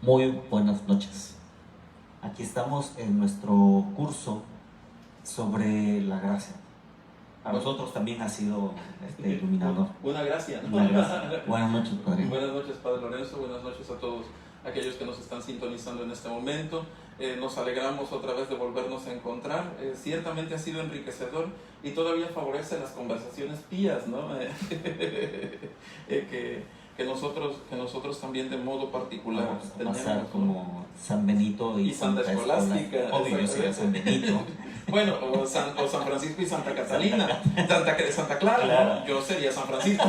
Muy buenas noches. Aquí estamos en nuestro curso sobre la gracia. A nosotros también ha sido iluminador. Una gracia, ¿no? Una gracia. Buenas noches, Padre. Buenas noches, Padre Lorenzo. Buenas noches a todos aquellos que nos están sintonizando en este momento. Nos alegramos otra vez de volvernos a encontrar. Ciertamente ha sido enriquecedor y todavía favorece las conversaciones pías, ¿no? Que nosotros también de modo particular Vamos a tenemos, pasar ¿no? como San Benito y Santa Escolástica. Obvio, yo sería San Benito. Bueno, o San Francisco y Santa Catalina. Santa Clara, Claro. ¿no? Yo sería San Francisco.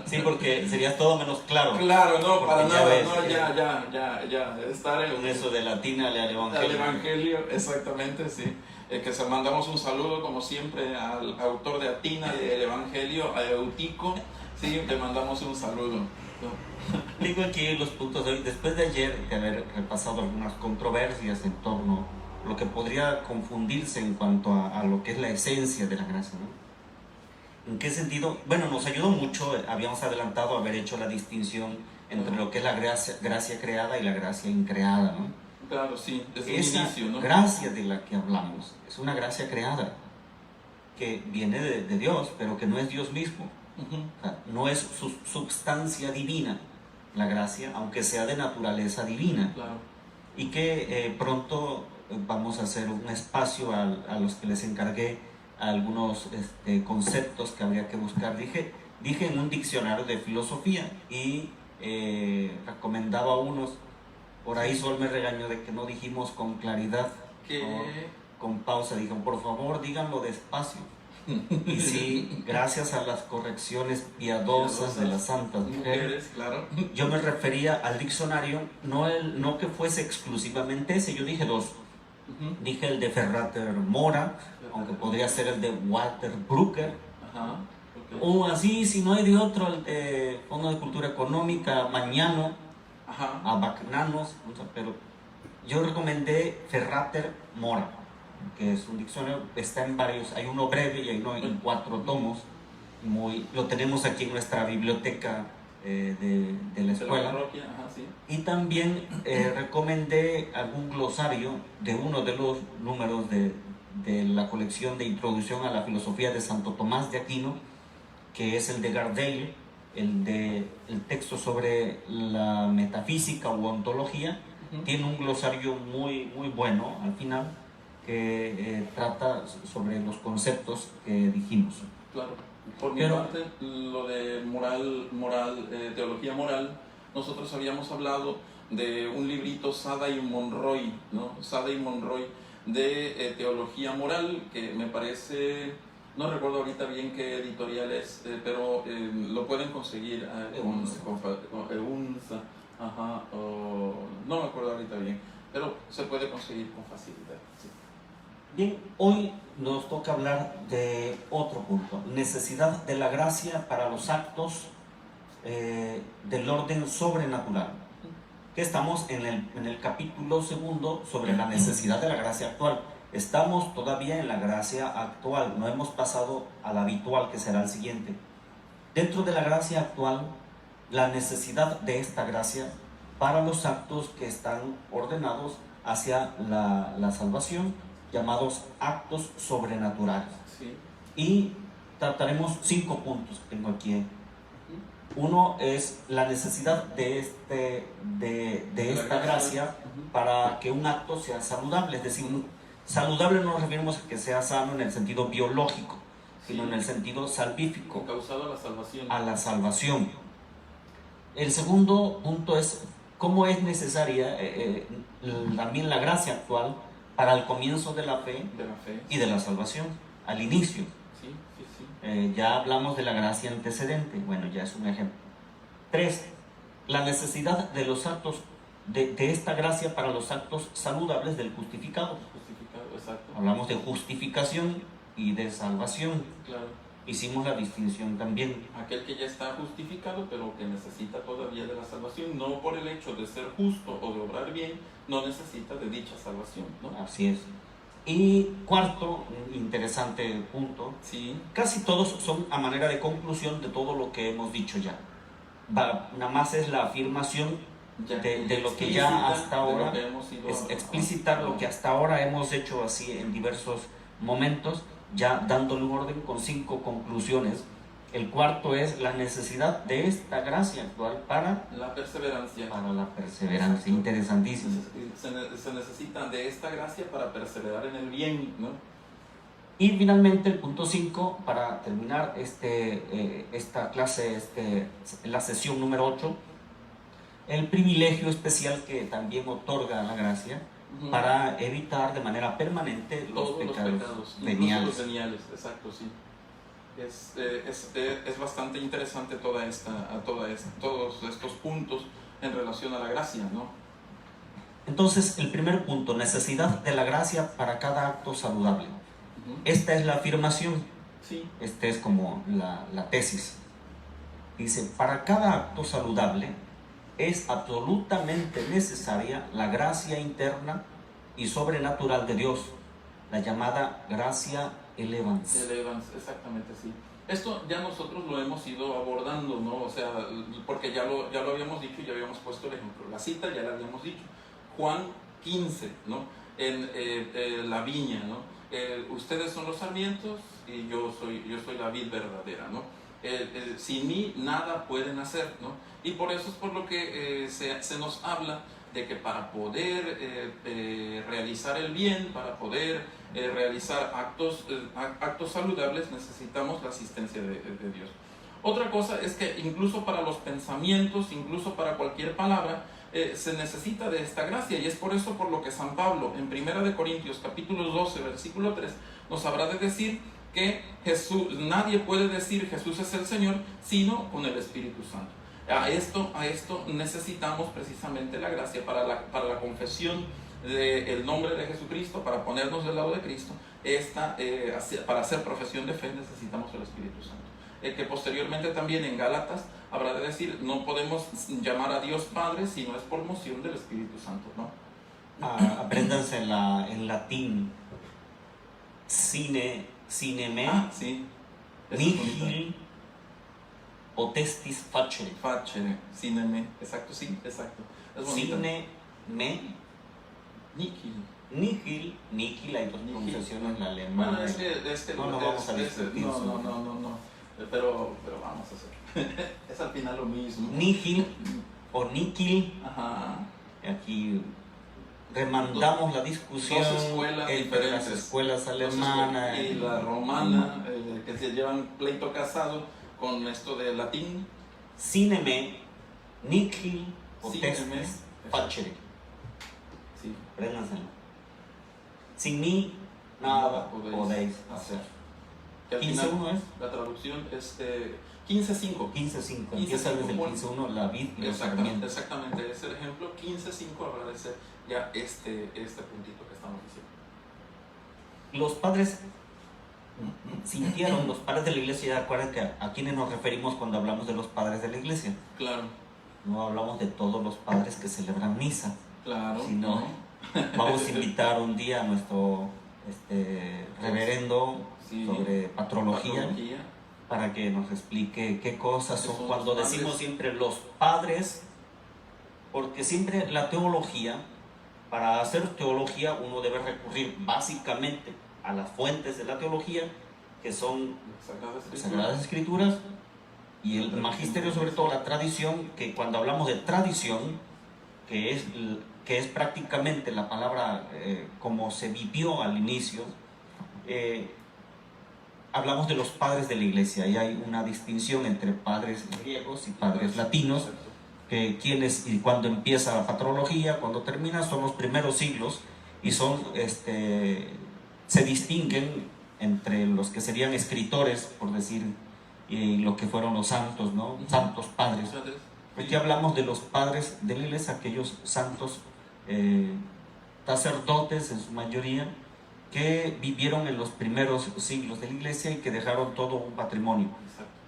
Sí, porque sería todo menos claro. Claro, no, Porque para ya nada, ves, no, ya, estar en Con eso de latina al al evangelio. Evangelio, exactamente, sí. Que se mandamos un saludo, como siempre, al autor de Atina del Evangelio, a Eutico, sí, le mandamos un saludo, ¿no? Tengo aquí los puntos de hoy. Después de ayer de haber repasado algunas controversias en torno a lo que podría confundirse en cuanto a lo que es la esencia de la gracia, ¿no? ¿En qué sentido? Bueno, nos ayudó mucho, habíamos adelantado haber hecho la distinción entre lo que es la gracia creada y la gracia increada, ¿no? Claro, sí, desde un Esa inicio, ¿no? gracia de la que hablamos es una gracia creada que viene de Dios, pero que no es Dios mismo. Ujú. O sea, no es su substancia divina la gracia, aunque sea de naturaleza divina. Claro. Y que pronto vamos a hacer un espacio a los que les encargué algunos conceptos que habría que buscar. Dije en un diccionario de filosofía y recomendaba unos. Por ahí Sol me regañó de que no dijimos con claridad, con pausa. Dijo, por favor, díganlo despacio. Y sí, gracias a las correcciones piadosas de las santas mujeres, claro. yo me refería al diccionario, no que fuese exclusivamente ese, yo dije dos. Ujú. Dije el de Ferrater Mora, aunque podría ser el de Walter Brucker, Ajá. Ok. o así, si no hay de otro, el de Fondo de Cultura Económica, Mañano, Ajá. Abacnanos, pero yo recomendé Ferrater Mora, que es un diccionario, está en varios, hay uno breve y hay uno en 4 tomos, lo tenemos aquí en nuestra biblioteca de la De la escuela. parroquia, ajá, sí. Y también recomendé algún glosario de uno de los números de la colección de Introducción a la Filosofía de Santo Tomás de Aquino, que es el de Gardel, el texto sobre la metafísica u ontología. Ujú. Tiene un glosario muy, muy bueno al final que trata sobre los conceptos que dijimos. Claro. Por mi Pero- parte, lo de teología moral, nosotros habíamos hablado de un librito Sada y Monroy, ¿no? Sada y Monroy de teología moral, que me parece, no recuerdo ahorita bien qué editorial es, pero lo pueden conseguir con EUNSA, ajá, no me acuerdo ahorita bien, pero se puede conseguir con facilidad. Sí. Bien, hoy nos toca hablar de otro punto, necesidad de la gracia para los actos del orden sobrenatural, que estamos en el capítulo 2 sobre la necesidad de la gracia actual. Estamos todavía en la gracia actual, no hemos pasado al habitual, que será el siguiente. Dentro de la gracia actual, la necesidad de esta gracia para los actos que están ordenados hacia la salvación, llamados actos sobrenaturales. Sí. Y trataremos 5 puntos que tengo aquí. Uno es la necesidad de esta gracia para que un acto sea saludable. Es decir, saludable no nos referimos a que sea sano en el sentido biológico, sino en el sentido salvífico, Causado a la salvación. a la salvación. El segundo punto es cómo es necesaria también la gracia actual para el comienzo de la fe De la fe. y de la salvación, al inicio. Sí, sí, sí. Ya hablamos de la gracia antecedente, bueno, ya es un ejemplo. 3. La necesidad de los actos, de esta gracia para los actos saludables del justificado. Justificado, exacto. Hablamos de justificación y de salvación. Claro. Hicimos la distinción también. Aquel que ya está justificado, pero que necesita todavía de la salvación, no por el hecho de ser justo o de obrar bien, no necesita de dicha salvación, ¿no? Así es. Y cuarto, un interesante punto, Sí, casi todos son a manera de conclusión de todo lo que hemos dicho ya. Nada más es la afirmación ya de lo que ya hasta ahora, de lo que hemos ido es explicitar lo que hasta ahora hemos hecho así en diversos momentos, ya dándole un orden con 5 conclusiones. El cuarto es la necesidad de esta gracia actual para la perseverancia. la perseverancia. Interesantísimo. Se necesita de esta gracia para perseverar en el bien, ¿no? Y finalmente el punto 5, para terminar esta clase, la sesión número 8, el privilegio especial que también otorga la gracia para evitar de manera permanente los pecados veniales. Los veniales, exacto, sí. Es bastante interesante todos estos puntos en relación a la gracia, ¿no? Entonces, el primer punto, necesidad de la gracia para cada acto saludable. Esta es la afirmación, sí. Esta es como la tesis. Dice, para cada acto saludable es absolutamente necesaria la gracia interna y sobrenatural de Dios, la llamada gracia elevans. Exactamente, sí. Esto ya nosotros lo hemos ido abordando, ¿no? O sea, porque ya lo habíamos dicho, ya habíamos puesto el ejemplo. La cita ya la habíamos dicho. Juan 15, ¿no? En la viña, ¿no? Ustedes son los sarmientos y yo soy la vid verdadera, ¿no? Sin mí nada pueden hacer, ¿no? Y por eso es por lo que se nos habla de que para poder realizar el bien, para poder realizar actos saludables, necesitamos la asistencia de Dios. Otra cosa es que incluso para los pensamientos, incluso para cualquier palabra, se necesita de esta gracia, y es por eso por lo que San Pablo en 1 Corintios capítulo 12 versículo 3 nos habrá de decir que nadie puede decir Jesús es el Señor sino con el Espíritu Santo. A esto necesitamos precisamente la gracia para la confesión del nombre de Jesucristo, para ponernos del lado de Cristo. Para hacer profesión de fe necesitamos el Espíritu Santo. Que posteriormente también en Gálatas habrá de decir, no podemos llamar a Dios Padre si no es por moción del Espíritu Santo, ¿no? Apréndanse en latín, sine me, sí. nihil potestis facere. Facere, sine me, exacto, sí, exacto. Es bonito. Sine me, nihil, hay dos pronunciaciones en alemán. Bueno, es que no vamos a discutir. No. Pero vamos a hacer. Es al final lo mismo. Nihil o nikil. Ajá. Aquí remandamos la discusión entre las escuelas alemanas y la romana, que se llevan pleito casado con esto de latín. Sine me, nihil potestis facere. Sí. Préndanselo. Sin mí nada podéis hacer. 15.1 es. La traducción es 15.5. 15.5. Empieza desde el 15.1 la vid y los sarmientos. Exactamente, es el ejemplo. 15.5 habrá de ser ya este puntito que estamos diciendo. Los padres sintieron, los padres de la iglesia, acuérdense a quienes nos referimos cuando hablamos de los padres de la iglesia. Claro. No hablamos de todos los padres que celebran misa. Claro. Sino vamos a invitar un día a nuestro reverendo sobre patrología, para que nos explique qué cosas son cuando decimos siempre los padres, porque siempre la teología, para hacer teología uno debe recurrir básicamente a las fuentes de la teología, que son las Sagradas Escrituras y el magisterio, sobre todo la tradición, que cuando hablamos de tradición, que es prácticamente la palabra como se vivió al inicio, hablamos de los padres de la iglesia, y hay una distinción entre padres griegos y padres latinos, que y cuando empieza la patrología, cuando termina, son los primeros siglos, y se distinguen entre los que serían escritores, por decir, y lo que fueron los santos, ¿no? Santos padres. Aquí hablamos de los padres de la iglesia, aquellos santos sacerdotes en su mayoría, que vivieron en los primeros siglos de la iglesia y que dejaron todo un patrimonio.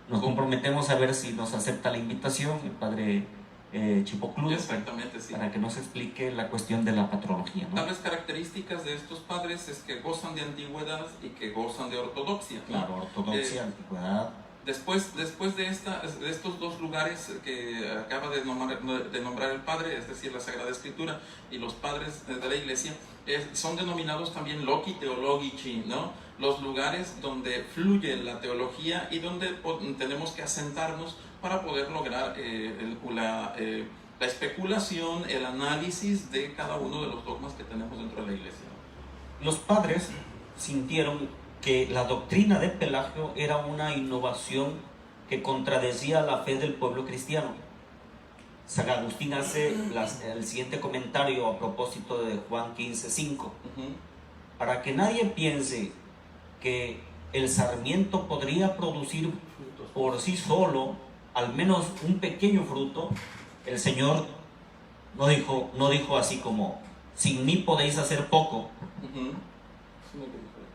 Nos comprometemos a ver si nos acepta la invitación el padre Chipocludo, Exactamente, sí. para que nos explique la cuestión de la patrología, ¿no? Tales características de estos padres es que gozan de antigüedad y que gozan de ortodoxia, ¿no? Claro, ortodoxia, antigüedad. Después de estos dos lugares que acaba de nombrar el padre, es decir, la Sagrada Escritura y los padres de la Iglesia, son denominados también loci theologici, ¿no? Los lugares donde fluye la teología y donde tenemos que asentarnos para poder lograr la especulación, el análisis de cada uno de los dogmas que tenemos dentro de la Iglesia, ¿no? Los padres sintieron que la doctrina de Pelagio era una innovación que contradecía la fe del pueblo cristiano. San Agustín hace el siguiente comentario a propósito de Juan 15:5. Para que nadie piense que el sarmiento podría producir por sí solo al menos un pequeño fruto, el Señor no dijo así como, sin mí podéis hacer poco,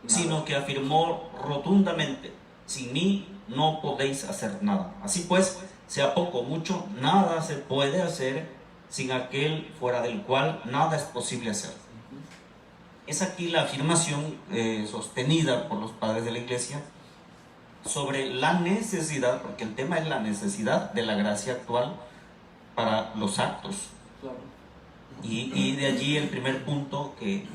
sino que afirmó rotundamente, sin mí no podéis hacer nada. Así pues, sea poco o mucho, nada se puede hacer sin aquel fuera del cual nada es posible hacer. Es aquí la afirmación sostenida por los padres de la Iglesia sobre la necesidad, porque el tema es la necesidad de la gracia actual para los actos. Y de allí el primer punto, que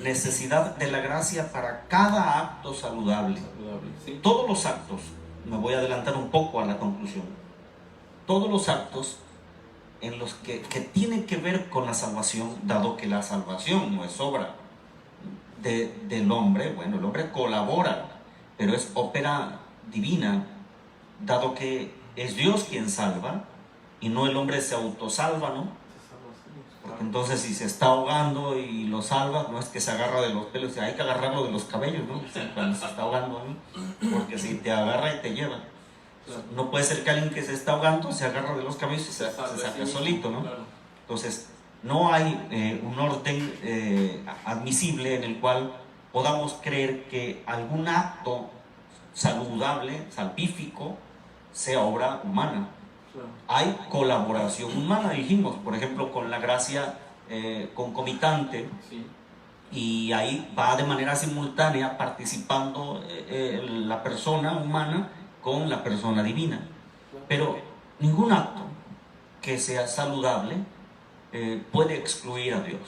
necesidad de la gracia para cada acto saludable. Sí. Todos los actos, me voy a adelantar un poco a la conclusión, todos los actos en los que tienen que ver con la salvación, dado que la salvación no es obra del hombre, bueno, el hombre colabora, pero es ópera divina, dado que es Dios quien salva y no el hombre se autosalva, ¿no? Porque entonces si se está ahogando y lo salva, no es que se agarra de los pelos, hay que agarrarlo de los cabellos, ¿no? Cuando se está ahogando, ¿no? Porque si te agarra y te lleva. No puede ser que alguien que se está ahogando se agarra de los cabellos y se saca solito, ¿no? Entonces, no hay un orden admisible en el cual podamos creer que algún acto saludable, salvífico, sea obra humana. Hay colaboración humana, dijimos, por ejemplo, con la gracia concomitante, y ahí va de manera simultánea participando la persona humana con la persona divina. Pero ningún acto que sea saludable puede excluir a Dios.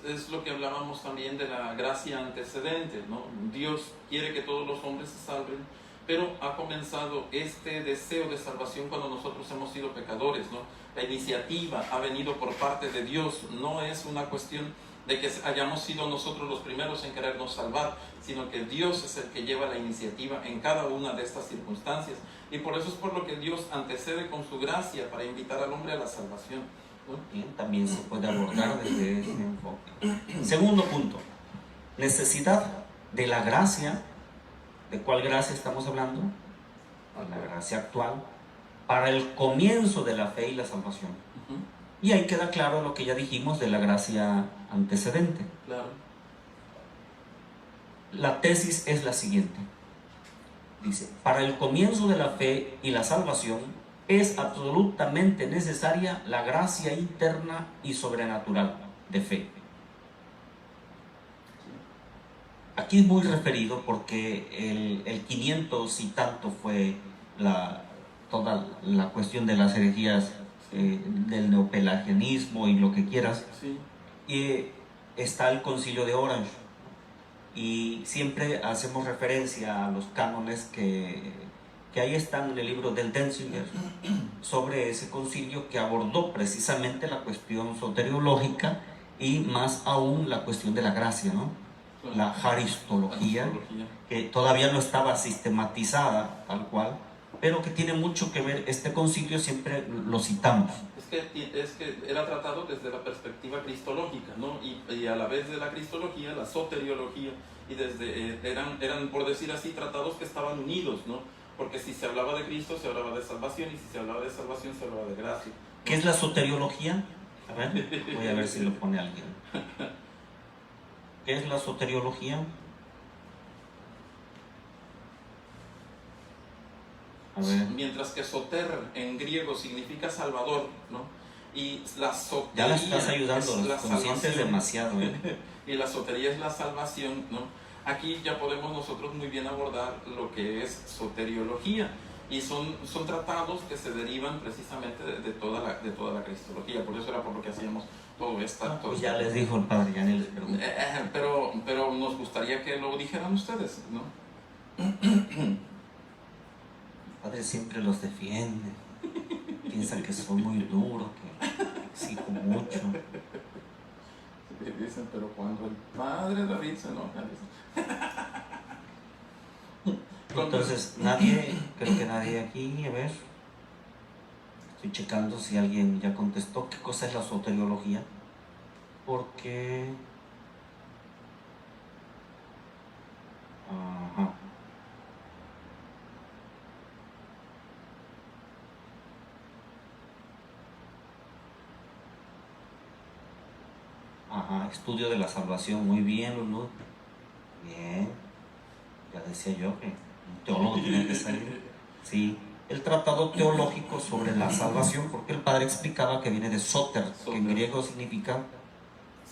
Es lo que hablábamos también de la gracia antecedente, ¿no? Dios quiere que todos los hombres se salven, pero ha comenzado este deseo de salvación cuando nosotros hemos sido pecadores, ¿no? La iniciativa ha venido por parte de Dios, no es una cuestión de que hayamos sido nosotros los primeros en querernos salvar, sino que Dios es el que lleva la iniciativa en cada una de estas circunstancias, y por eso es por lo que Dios antecede con su gracia para invitar al hombre a la salvación, ¿no? Bien, también se puede abordar desde ese enfoque. Segundo punto, necesidad de la gracia. ¿De cuál gracia estamos hablando? La gracia actual, para el comienzo de la fe y la salvación. Y ahí queda claro lo que ya dijimos de la gracia antecedente. Claro. La tesis es la siguiente. Dice, para el comienzo de la fe y la salvación es absolutamente necesaria la gracia interna y sobrenatural de fe. Aquí es muy referido porque el 500 y tanto fue toda la cuestión de las herejías del neopelagianismo y lo que quieras. Sí. Y está el Concilio de Orange, y siempre hacemos referencia a los cánones que ahí están en el libro del Denzinger sobre ese concilio, que abordó precisamente la cuestión soteriológica y más aún la cuestión de la gracia, ¿no? La haristología, que todavía no estaba sistematizada tal cual, pero que tiene mucho que ver. Este concilio siempre lo citamos. Es que era tratado desde la perspectiva cristológica, ¿no? Y a la vez de la cristología, la soteriología, y eran, por decir así, tratados que estaban unidos, ¿no? Porque si se hablaba de Cristo, se hablaba de salvación, y si se hablaba de salvación, se hablaba de gracia, ¿no? ¿Qué es la soteriología? A ver, voy a ver si lo pone alguien. ¿Qué es la soteriología? A ver. Mientras que soter en griego significa salvador, ¿no? Y la sotería Ya la estás ayudando, es la los consientes salvación. demasiado, ¿eh? Y la sotería es la salvación, ¿no? Aquí ya podemos nosotros muy bien abordar lo que es soteriología. Y son tratados que se derivan precisamente de toda la cristología. Por eso era por lo que hacíamos todo esto. Pues ya les dijo el padre, ya ni les pregunto. Pero nos gustaría que lo dijeran ustedes, ¿no? El padre siempre los defiende. Piensa que soy muy duro, que exijo mucho. Dicen, pero cuando el padre David se enoja, Entonces, creo que nadie aquí, a ver, estoy checando si alguien ya contestó qué cosa es la soteriología, porque, ajá, estudio de la salvación, muy bien, Lulu, bien, ya decía yo que un teólogo tiene que salir, sí. El tratado teológico sobre la salvación, porque el padre explicaba que viene de soter, que en griego significa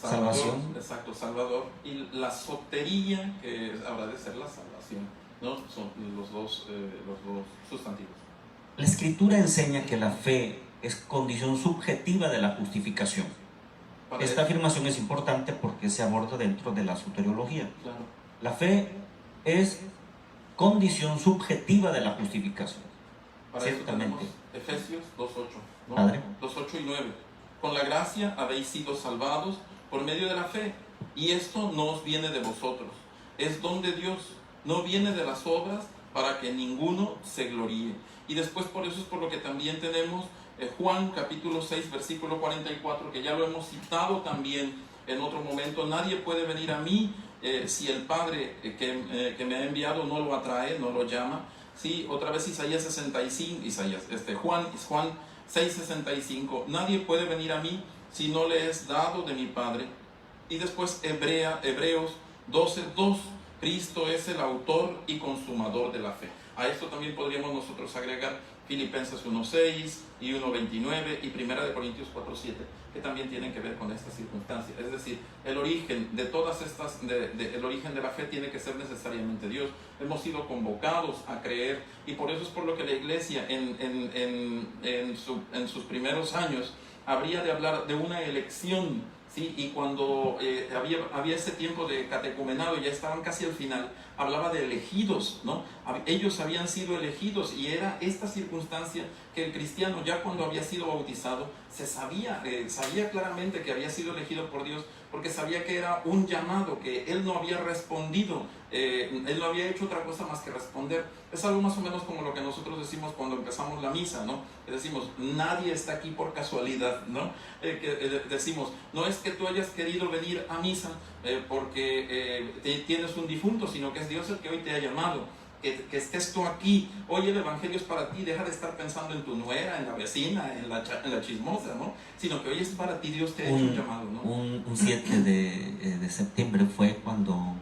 salvación. Exacto, salvador. Y la sotería, que habrá de ser la salvación, ¿no? Son los dos sustantivos. La escritura enseña que la fe es condición subjetiva de la justificación. Esta afirmación es importante porque se aborda dentro de la soteriología. Claro. La fe es condición subjetiva de la justificación. Para Ciertamente. Efesios 2.8, ¿no? Padre. 2.8 y 9. Con la gracia habéis sido salvados por medio de la fe, y esto no os viene de vosotros, es don de Dios, no viene de las obras, para que ninguno se gloríe. Y después, por eso es por lo que también tenemos Juan capítulo 6 versículo 44, que ya lo hemos citado también en otro momento: nadie puede venir a mí si el Padre que me ha enviado no lo atrae, no lo llama. Sí, otra vez Isaías 65, Juan 6:65, nadie puede venir a mí si no le es dado de mi Padre. Y después Hebreos 12:2, Cristo es el autor y consumador de la fe. A esto también podríamos nosotros agregar Filipenses 1:6 y 1:29 y 1 Corintios 4:7, que también tienen que ver con esta circunstancia. Es decir, el origen de todas estas, el origen de la fe tiene que ser necesariamente Dios. Hemos sido convocados a creer, y por eso es por lo que la iglesia en sus primeros años habría de hablar de una elección, ¿sí? Y cuando había ese tiempo de catecumenado, ya estaban casi al final, hablaba de elegidos, ¿no? Ellos habían sido elegidos, y era esta circunstancia que el cristiano, ya cuando había sido bautizado, sabía claramente que había sido elegido por Dios, porque sabía que era un llamado, que él no había respondido, él no había hecho otra cosa más que responder. Es algo más o menos como lo que nosotros decimos cuando empezamos la misa, ¿no? Que decimos, nadie está aquí por casualidad, ¿no? Decimos, no es que tú hayas querido venir a misa porque tienes un difunto, sino que es Dios el que hoy te ha llamado. Que estés tú aquí, hoy el evangelio es para ti, deja de estar pensando en tu nuera, en la vecina, en la chismosa, ¿no? Sino que hoy es para ti, Dios te ha hecho un llamado, ¿no? Un 7 de septiembre fue cuando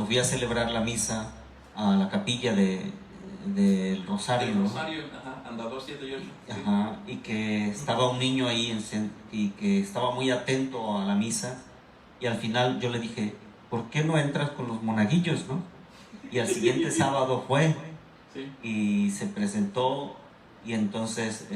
fui a celebrar la misa a la capilla del Rosario. El Rosario, ajá, Andador 7 y 8. Ajá, y que estaba un niño ahí y que estaba muy atento a la misa, y al final yo le dije, ¿por qué no entras con los monaguillos, no? Y al siguiente sábado fue, sí, y se presentó, y entonces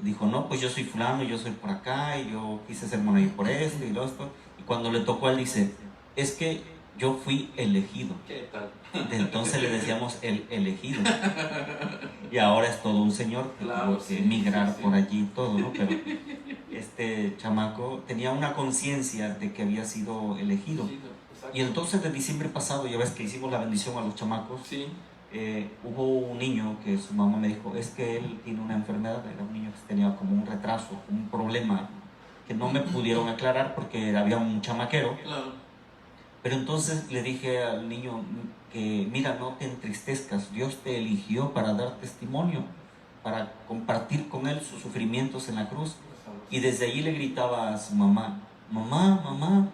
dijo, no, pues yo soy fulano, yo soy por acá, y yo quise ser monaguillo por esto y lo otro. Y cuando le tocó a él dice, es que yo fui elegido. ¿Qué tal? Entonces le decíamos el elegido. Y ahora es todo un señor que Claro, tuvo que sí, emigrar sí. por allí y todo, ¿no? Pero este chamaco tenía una conciencia de que había sido elegido. Sí, exacto. Y el 12 de diciembre pasado, ya ves que hicimos la bendición a los chamacos, Sí, hubo un niño que su mamá me dijo, es que él tiene una enfermedad, era un niño que tenía como un retraso, un problema que no me pudieron aclarar porque había un chamaquero. claro. Pero entonces le dije al niño que, mira, no te entristezcas, Dios te eligió para dar testimonio, para compartir con él sus sufrimientos en la cruz. Y desde allí le gritaba a su mamá, mamá, mamá,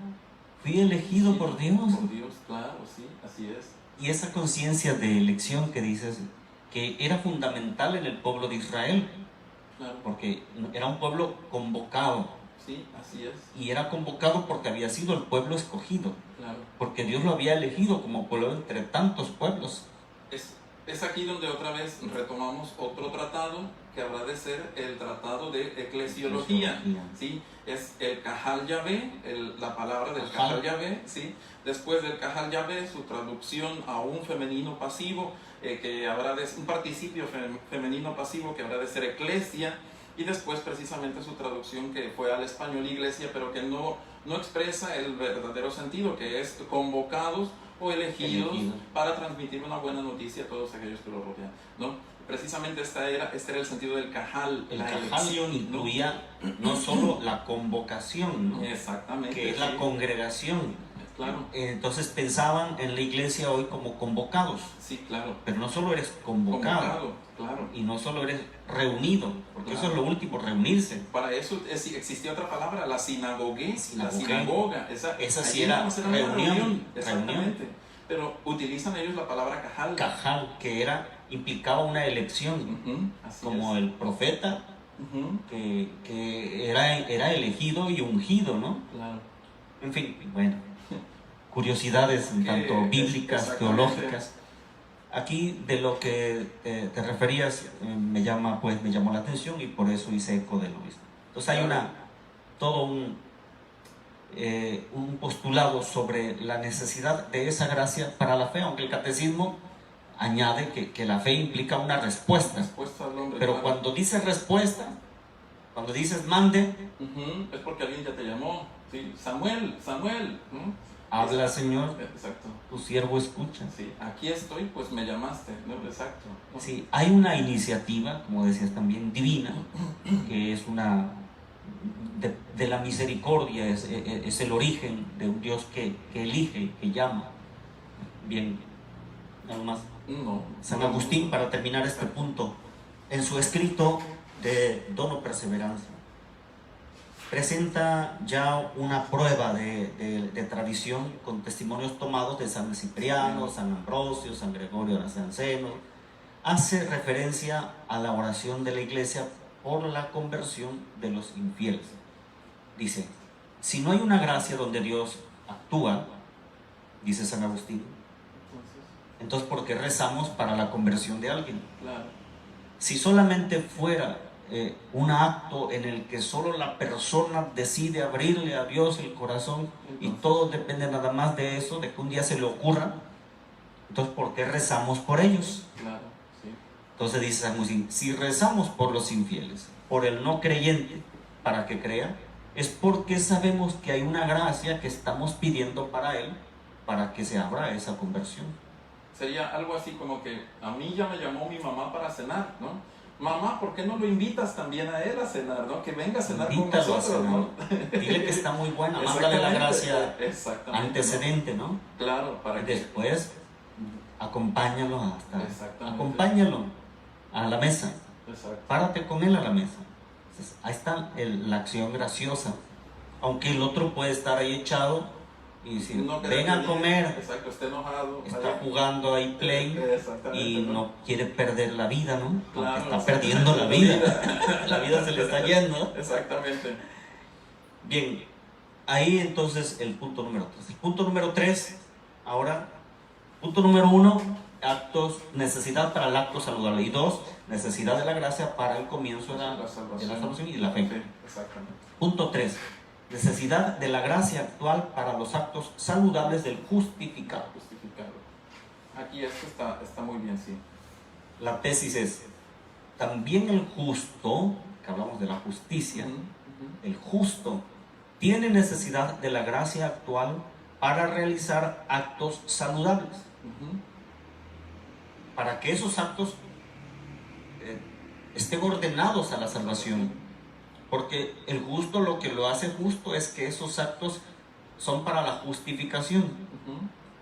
fui elegido por Dios. Por Dios, claro, sí, así es. Y esa conciencia de elección que dices, que era fundamental en el pueblo de Israel, Claro. porque era un pueblo convocado, Sí, así es. y era convocado porque había sido el pueblo escogido, Claro. porque Dios lo había elegido como pueblo entre tantos pueblos. Es aquí donde otra vez retomamos otro tratado que habrá de ser el tratado de eclesiología, ¿sí? Es el Kahal Yahvé, la palabra del Kahal Yahvé, ¿sí? Después del Kahal Yahvé, su traducción a un femenino pasivo, que habrá de un participio femenino pasivo que habrá de ser eclesia, y después precisamente su traducción que fue al español iglesia, pero que no expresa el verdadero sentido, que es convocados o elegidos para transmitir una buena noticia a todos aquellos que lo rodean, ¿no? Precisamente este era el sentido del Kahal, la elección, incluía no solo la convocación, ¿no? Exactamente, que es la congregación. Claro. Entonces pensaban en la iglesia hoy como convocados. Sí, claro. Pero no solo eres convocado, claro. Y no solo eres reunido, porque eso es lo último, reunirse. Para eso existía otra palabra, la sinagogue, la sinagoga. Esa sí era reunión. Exactamente. Pero utilizan ellos la palabra Kahal. Kahal, que implicaba una elección, como el profeta, que era elegido y ungido, ¿no? Claro. En fin, bueno, curiosidades tanto bíblicas, teológicas. Aquí de lo que te referías me llamó la atención y por eso hice eco de lo mismo. Entonces hay todo un postulado sobre la necesidad de esa gracia para la fe, aunque el catecismo añade que la fe implica una respuesta. Al hombre, pero claro, cuando dices respuesta, cuando dices mande, es porque alguien ya te llamó. Sí, Samuel, ¿no? Habla, Señor. Exacto. Tu siervo escucha. Sí, aquí estoy, pues me llamaste, ¿no? Exacto. ¿No? Sí, hay una iniciativa, como decías también, divina, que es de la misericordia, es el origen de un Dios que elige, que llama. Bien, nada más. No. San Agustín, para terminar este punto, en su escrito de Dono Perseverancia, presenta ya una prueba de tradición con testimonios tomados de San Cipriano, San Ambrosio, San Gregorio de Nacianceno. Hace referencia a la oración de la iglesia por la conversión de los infieles. Dice, si no hay una gracia donde Dios actúa, dice San Agustín, entonces ¿por qué rezamos para la conversión de alguien? Claro. Si solamente fuera un acto en el que solo la persona decide abrirle a Dios el corazón y todo depende nada más de eso, de que un día se le ocurra, entonces ¿por qué rezamos por ellos? Claro, sí. Entonces dice San Agustín, si rezamos por los infieles, por el no creyente, para que crea, es porque sabemos que hay una gracia que estamos pidiendo para él, para que se abra esa conversión. Sería algo así como que a mí ya me llamó mi mamá para cenar, ¿no? Mamá, ¿por qué no lo invitas también a él a cenar, ¿no? Que venga a cenar con nosotros, ¿no? Dile que está muy buena, mándale la gracia antecedente, ¿no? Claro, para que después acompáñalo acompáñalo a la mesa. Exacto. Párate con él a la mesa. Entonces, ahí está la acción graciosa. Aunque el otro puede estar ahí echado y decir, ven a comer. Exacto, está enojado. Está jugando ahí play y no quiere perder la vida, ¿no? Claro, está perdiendo la vida. La vida se le está yendo. Exactamente. Bien, ahí entonces el punto número 3. El punto número 3, ahora, punto número 1, necesidad para el acto saludable. Y 2, necesidad de la gracia para el comienzo de la salvación y de la fe. Exactamente. Punto 3. Necesidad de la gracia actual para los actos saludables del justificado. Aquí esto está muy bien, sí. La tesis es, también el justo, que hablamos de la justicia, el justo tiene necesidad de la gracia actual para realizar actos saludables. Para que esos actos estén ordenados a la salvación. Porque el justo, lo que lo hace justo es que esos actos son para la justificación.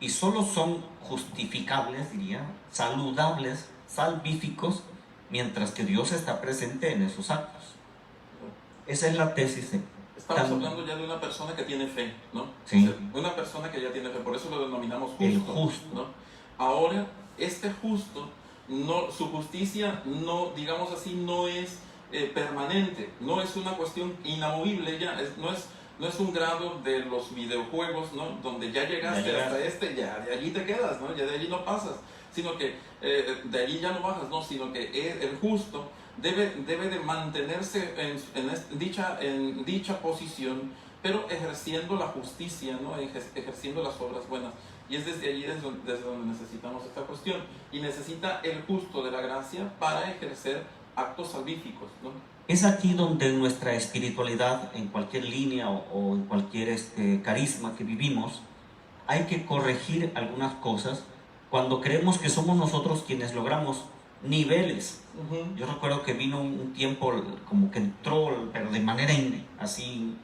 Y solo son justificables, diría, saludables, salvíficos, mientras que Dios está presente en esos actos. Esa es la tesis. Estamos hablando ya de una persona que tiene fe, ¿no? Sí. Una persona que ya tiene fe, por eso lo denominamos justo. El justo. ¿no? Ahora, este justo, no, su justicia no, digamos así, no es permanente, no es una cuestión inamovible ya, no es un grado de los videojuegos, ¿no? Donde ya llegaste hasta ya de allí te quedas, ¿no? Ya de allí no pasas, sino que de allí ya no bajas, ¿no? Sino que el justo debe de mantenerse en dicha posición, pero ejerciendo la justicia, ¿no? Ejerciendo las obras buenas. Y es desde allí desde donde necesitamos esta cuestión. Y necesita el justo de la gracia para ejercer actos salvíficos, ¿no? Es aquí donde nuestra espiritualidad, en cualquier línea o en cualquier carisma que vivimos, hay que corregir algunas cosas cuando creemos que somos nosotros quienes logramos niveles. Yo recuerdo que vino un tiempo como que entró, pero de manera así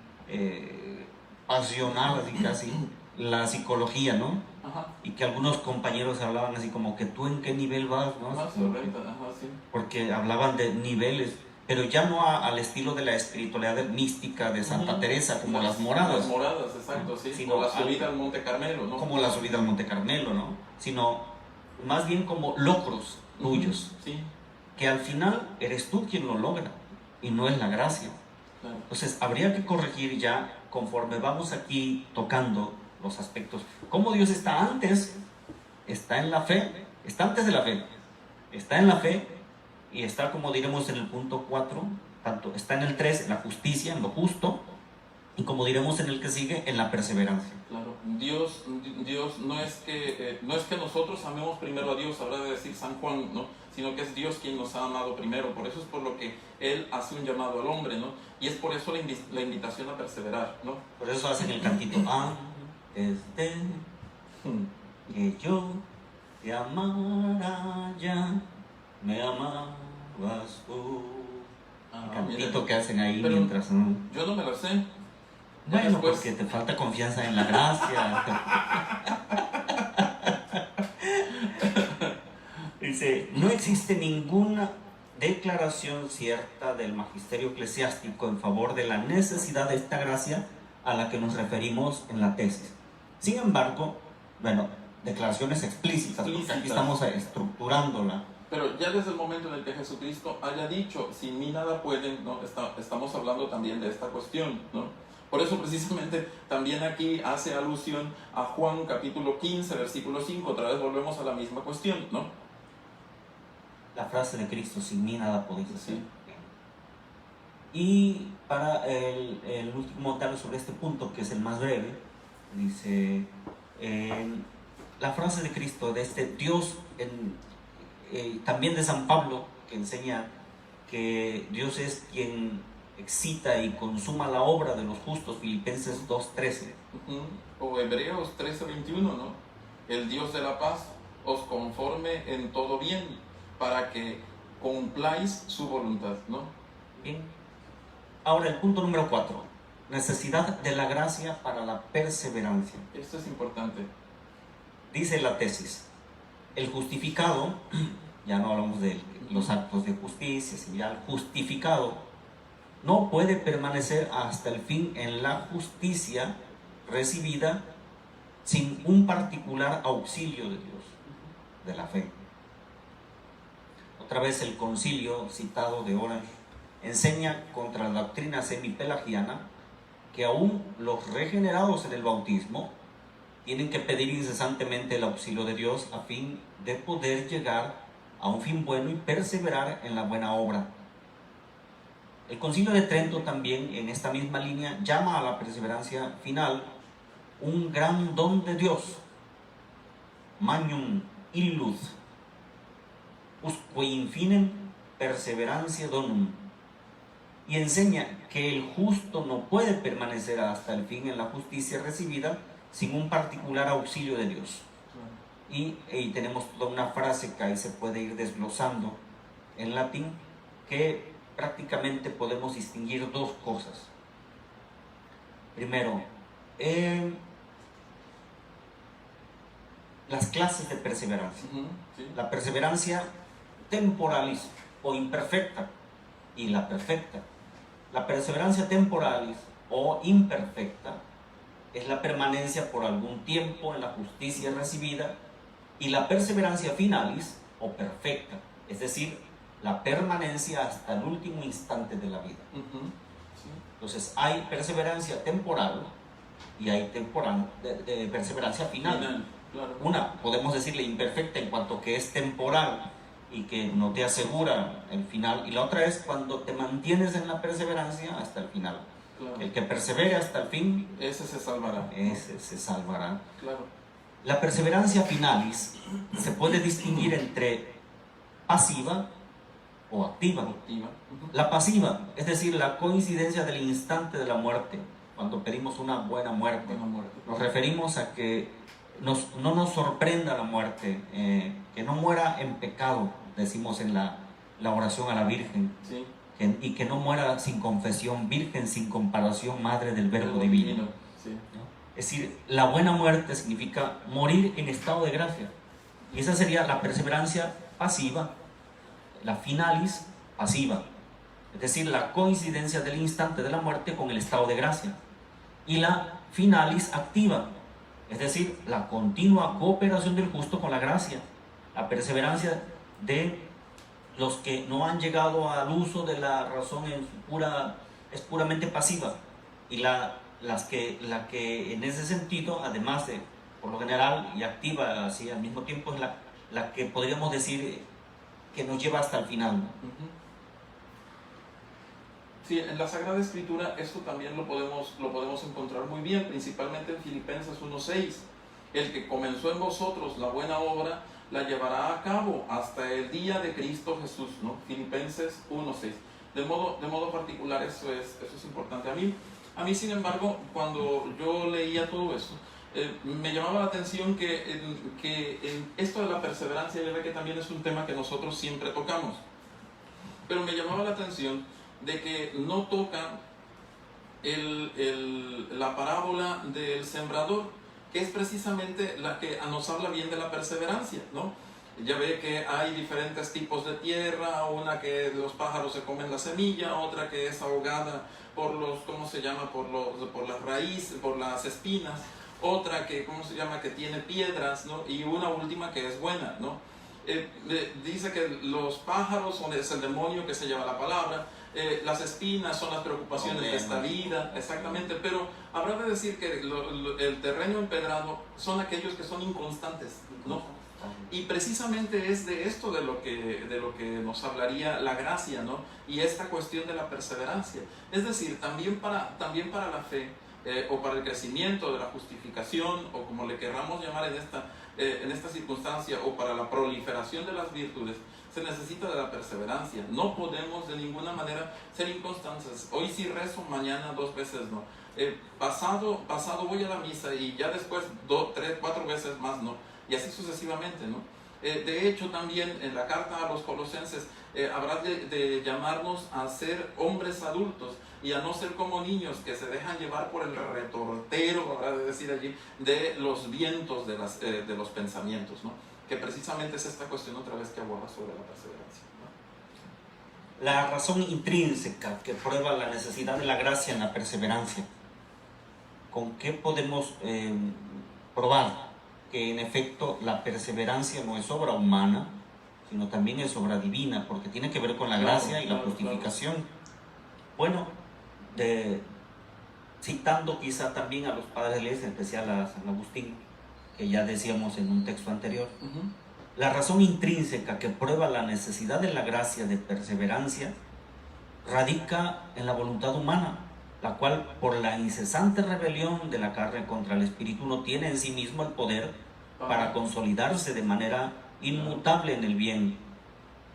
pasional, así casi, la psicología, ¿no? Ajá. Y que algunos compañeros hablaban así como que tú en qué nivel vas, ¿no? Más correcto, ajá, sí. Porque hablaban de niveles, pero ya no al estilo de la espiritualidad mística de Santa Teresa, como las moradas. Las moradas, exacto, sí. Sino la subida al Monte Carmelo, ¿no? Como la subida al Monte Carmelo, ¿no? Sino más bien como logros tuyos. Sí. Que al final eres tú quien lo logra y no es la gracia. Claro. Entonces habría que corregir ya conforme vamos aquí tocando los aspectos. Cómo Dios está antes, está en la fe, está antes de la fe, está en la fe y está, como diremos en el punto 4, tanto está en el 3, en la justicia, en lo justo, y como diremos en el que sigue, en la perseverancia. Claro, Dios no es que nosotros amemos primero a Dios, habrá de decir San Juan, ¿no? Sino que es Dios quien nos ha amado primero. Por eso es por lo que Él hace un llamado al hombre, ¿no? Y es por eso la invitación a perseverar, ¿no? Por eso hacen el cantito, antes de que yo te amara ya, me amabas tú. El cantito que hacen ahí mientras... Yo no me lo sé. Bueno, después, porque te falta confianza en la gracia. Dice, no existe ninguna declaración cierta del magisterio eclesiástico en favor de la necesidad de esta gracia a la que nos referimos en la tesis. Sin embargo, bueno, declaraciones explícitas, porque aquí estamos estructurándola. Pero ya desde el momento en el que Jesucristo haya dicho, sin mí nada pueden, ¿no? Estamos hablando también de esta cuestión, ¿no? Por eso precisamente también aquí hace alusión a Juan capítulo 15, versículo 5, otra vez volvemos a la misma cuestión, ¿no? La frase de Cristo, sin mí nada podéis hacer. Sí. Y para el último comentario sobre este punto, que es el más breve, dice, la frase de Cristo, de este Dios, también de San Pablo, que enseña que Dios es quien excita y consuma la obra de los justos, Filipenses 2:13. O Hebreos 13:21, ¿no? El Dios de la paz os conforme en todo bien, para que cumpláis su voluntad, ¿no? Bien. Ahora el punto número 4, necesidad de la gracia para la perseverancia. Esto es importante. Dice la tesis, el justificado, ya no hablamos de los actos de justicia, sino ya el justificado no puede permanecer hasta el fin en la justicia recibida sin un particular auxilio de Dios, de la fe. Otra vez el concilio citado de Orange enseña contra la doctrina semipelagiana que aún los regenerados en el bautismo tienen que pedir incesantemente el auxilio de Dios a fin de poder llegar a un fin bueno y perseverar en la buena obra. El Concilio de Trento también, en esta misma línea, llama a la perseverancia final un gran don de Dios, magnum illud, usque infinem perseverancia donum, y enseña que el justo no puede permanecer hasta el fin en la justicia recibida sin un particular auxilio de Dios. Y tenemos toda una frase que ahí se puede ir desglosando en latín, que prácticamente podemos distinguir dos cosas. Primero, las clases de perseverancia. Sí. La perseverancia temporalis o imperfecta y la perfecta. La perseverancia temporalis o imperfecta es la permanencia por algún tiempo en la justicia recibida y la perseverancia finalis o perfecta, es decir, la permanencia hasta el último instante de la vida. Sí. Entonces hay perseverancia temporal y hay de perseverancia final. Claro. Una, podemos decirle imperfecta en cuanto que es temporal y que no te asegura el final, y la otra es cuando te mantienes en la perseverancia hasta el final. Claro. El que persevere hasta el fin, ese se salvará. ese se salvará. Claro. La perseverancia finalis se puede distinguir entre pasiva o activa. La pasiva, es decir, la coincidencia del instante de la muerte, cuando pedimos una buena muerte. Nos referimos a que no nos sorprenda la muerte, que no muera en pecado, decimos en la oración a la Virgen, sí. Y que no muera sin confesión, virgen sin comparación, madre del Verbo divino. Sí. ¿No? Es decir, la buena muerte significa morir en estado de gracia, y esa sería la perseverancia pasiva, la finalis pasiva, es decir, la coincidencia del instante de la muerte con el estado de gracia, y la finalis activa, es decir, la continua cooperación del justo con la gracia, la perseverancia de los que no han llegado al uso de la razón es puramente pasiva, y la que en ese sentido, además de por lo general y activa así al mismo tiempo, es la que podríamos decir que nos lleva hasta el final. Sí, en la Sagrada Escritura esto también lo podemos encontrar muy bien, principalmente en Filipenses 1:6. El que comenzó en vosotros la buena obra la llevará a cabo hasta el día de Cristo Jesús, ¿no? Filipenses 1:6. De modo particular eso es importante. A mí, sin embargo, cuando yo leía todo eso, me llamaba la atención que en esto de la perseverancia, yo creo que también es un tema que nosotros siempre tocamos, pero me llamaba la atención de que no toca la parábola del sembrador, que es precisamente la que nos habla bien de la perseverancia, ¿no? Ya ve que hay diferentes tipos de tierra, una que los pájaros se comen la semilla, otra que es ahogada por por las raíces, por las espinas, otra que, que tiene piedras, ¿no? Y una última que es buena, ¿no? Dice que los pájaros es el demonio que se lleva la palabra, las espinas son las preocupaciones de esta vida, exactamente, pero habrá de decir que el terreno empedrado son aquellos que son inconstantes, ¿no? Y precisamente es de esto de lo que nos hablaría la gracia, ¿no? Y esta cuestión de la perseverancia. Es decir, también para la fe, o para el crecimiento de la justificación, o como le querramos llamar en esta circunstancia, o para la proliferación de las virtudes, se necesita de la perseverancia. No podemos de ninguna manera ser inconstantes. Hoy sí rezo, mañana 2 veces no. Pasado voy a la misa y ya después 2, 3, 4 veces más no. Y así sucesivamente, ¿no? De hecho, también en la carta a los Colosenses habrá de llamarnos a ser hombres adultos y a no ser como niños que se dejan llevar por el retortero, habrá de decir allí, de los vientos de los pensamientos, ¿no? Que precisamente es esta cuestión otra vez que aborda sobre la perseverancia, ¿no? La razón intrínseca que prueba la necesidad de la gracia en la perseverancia. ¿Con qué podemos probar que en efecto la perseverancia no es obra humana, sino también es obra divina, porque tiene que ver con la gracia y la justificación? Bueno, citando quizá también a los padres de la Iglesia, en especial a San Agustín, que ya decíamos en un texto anterior, la razón intrínseca que prueba la necesidad de la gracia de perseverancia radica en la voluntad humana, la cual por la incesante rebelión de la carne contra el espíritu no tiene en sí mismo el poder para consolidarse de manera inmutable en el bien,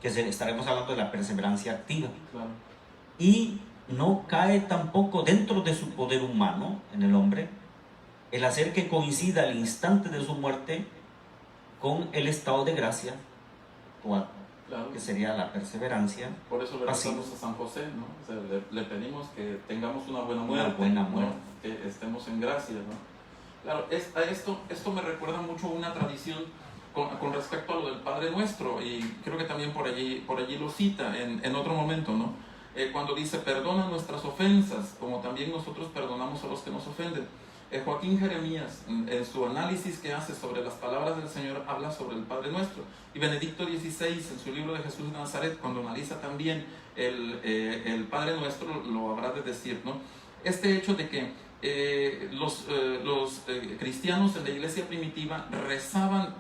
que estaremos hablando de la perseverancia activa. Claro. Y no cae tampoco dentro de su poder humano en el hombre el hacer que coincida el instante de su muerte con el estado de gracia actual, claro, que sería la perseverancia. Por eso le rezamos a San José, ¿no? O sea, le pedimos que tengamos una buena muerte, una buena muerte, ¿no? Que estemos en gracia, ¿no? Claro, esto me recuerda mucho a una tradición con respecto a lo del Padre Nuestro, y creo que también por allí lo cita en otro momento, ¿no? Cuando dice, perdona nuestras ofensas, como también nosotros perdonamos a los que nos ofenden. Joaquín Jeremías, en su análisis que hace sobre las palabras del Señor, habla sobre el Padre Nuestro. Y Benedicto XVI, en su libro de Jesús de Nazaret, cuando analiza también el Padre Nuestro, lo habrá de decir, ¿no? Este hecho de que los cristianos en la iglesia primitiva rezaban,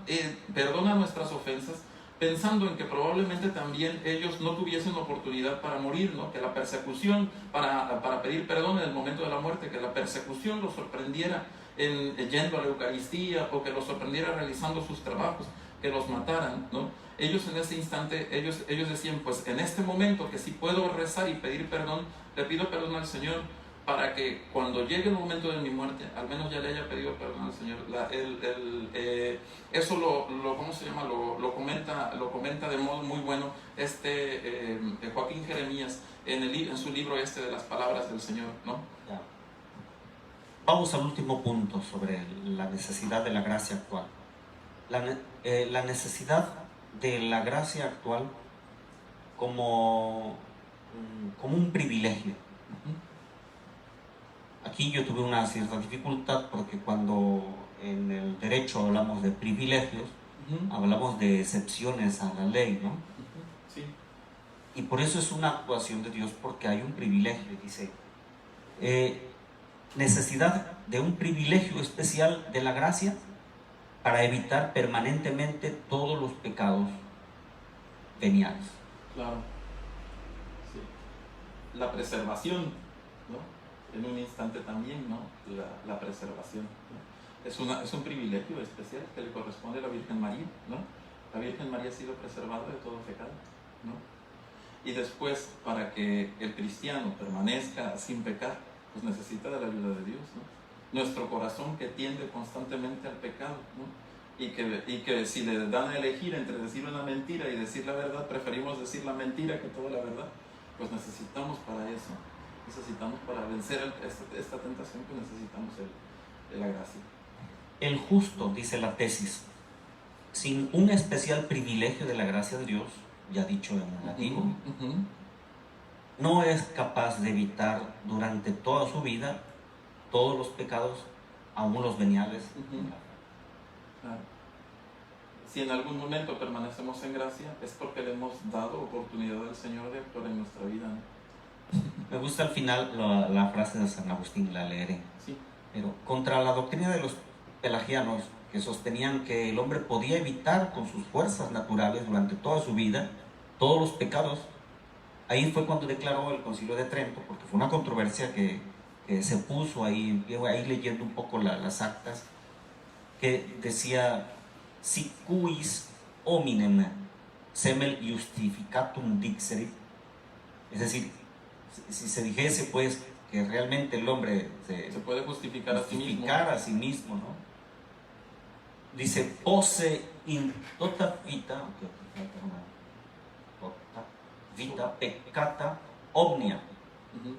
perdona nuestras ofensas, pensando en que probablemente también ellos no tuviesen oportunidad para morir, ¿no? Que la persecución, para pedir perdón en el momento de la muerte, que la persecución los sorprendiera yendo a la Eucaristía, o que los sorprendiera realizando sus trabajos, que los mataran, ¿no? Ellos en ese instante, ellos decían, pues en este momento que si puedo rezar y pedir perdón, le pido perdón al Señor, para que cuando llegue el momento de mi muerte, al menos ya le haya pedido perdón al Señor. Eso ¿cómo se llama? Lo comenta de modo muy bueno Joaquín Jeremías en su libro de las palabras del Señor, ¿no? Ya. Vamos al último punto sobre la necesidad de la gracia actual. La necesidad de la gracia actual como un privilegio. Aquí yo tuve una cierta dificultad porque cuando en el derecho hablamos de privilegios, hablamos de excepciones a la ley, ¿no? Sí. Y por eso es una actuación de Dios, porque hay un privilegio. Dice, necesidad de un privilegio especial de la gracia para evitar permanentemente todos los pecados veniales. Claro. Sí. La preservación, ¿no? En un instante también, ¿no? La preservación, ¿no? Es un privilegio especial que le corresponde a la Virgen María, ¿no? La Virgen María ha sido preservada de todo pecado, ¿no? Y después, para que el cristiano permanezca sin pecar, pues necesita de la ayuda de Dios, ¿no? Nuestro corazón que tiende constantemente al pecado, ¿no? Y que si le dan a elegir entre decir una mentira y decir la verdad, preferimos decir la mentira que toda la verdad. Pues necesitamos para eso, necesitamos para vencer esta tentación, que necesitamos la gracia. El justo, dice la tesis, sin un especial privilegio de la gracia de Dios, ya dicho en latín, no es capaz de evitar durante toda su vida todos los pecados, aún los veniales. Claro. Si en algún momento permanecemos en gracia, es porque le hemos dado oportunidad al Señor de actuar en nuestra vida, ¿no? Me gusta al final la frase de San Agustín, la leeré. Sí. Pero contra la doctrina de los pelagianos, que sostenían que el hombre podía evitar con sus fuerzas naturales durante toda su vida todos los pecados, ahí fue cuando declaró el Concilio de Trento, porque fue una controversia que se puso ahí leyendo un poco las actas, que decía: si quis hominem semel justificatum dixerit, es decir, si se dijese pues que realmente el hombre se puede justificar a sí mismo, ¿no? Dice, posse in tota vita peccata omnia.